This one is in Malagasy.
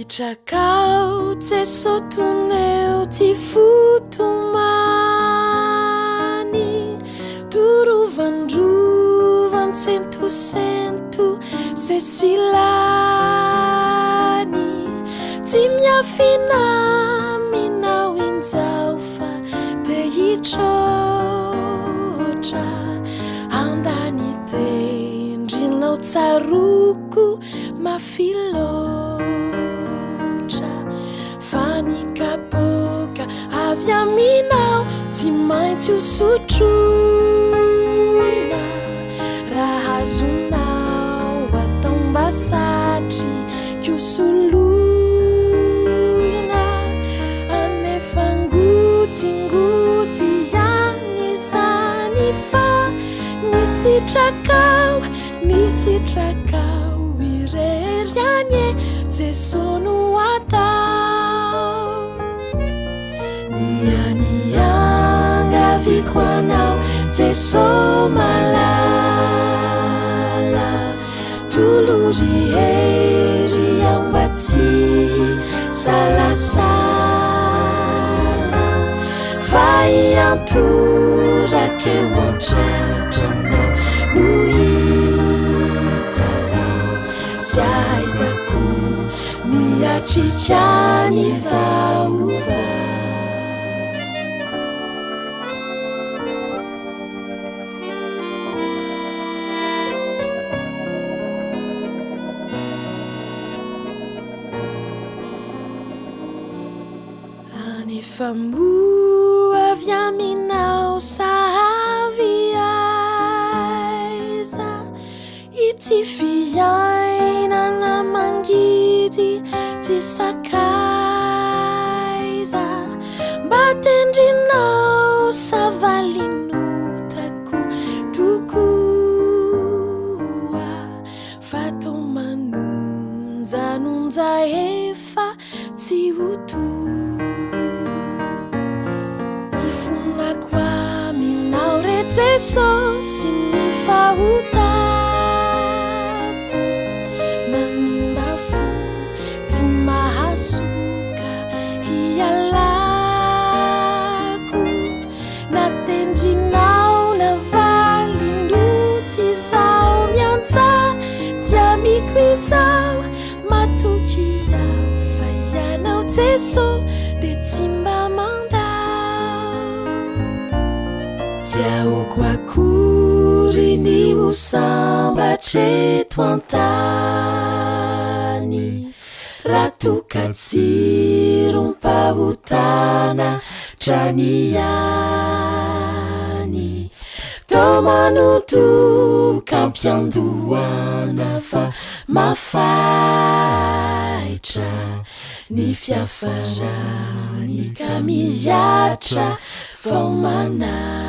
Sitrakao tsesotoneo ty fotomany Turuvan-druvan sento se silany Ty miafina minao inzao fa te hitrotra Andany tendrinao tsaroko mafilotra Fanikapoka avy aminao tsy maintsy ho sotroina Raha azonao atao mba satry kiosoloina Anefa ngotingoty ihany izany fa Ny sitrakao irery anye Jeso no atao Niangaviko anao Jeso malala Tolory hery ao mba tsy salasala Fa iantorakeo an-tratranao no hikalao Sy aizako miatrika ny vaova Anefa avy aminao sahavy aiza Ity fiainana mangidy ty sakaiza Mba tendrinao savalinotako tokoa Fatao manonjanonja efa tsy hoto Ifonako aminao re Jeso sy ny fahotako Manimba fo tsy mahasoka hialako Natendrinao navalindroty izao miantsa Ty amiko izao matoky aho fa ianao Jeso de tsy mba Tiaoko akory ny hosambatreto an-tany Raha toka tsy rompahotana trany any Tao manotoka ampiandohana fa mafaitra Ny fiafarany ka miatra vao manaitra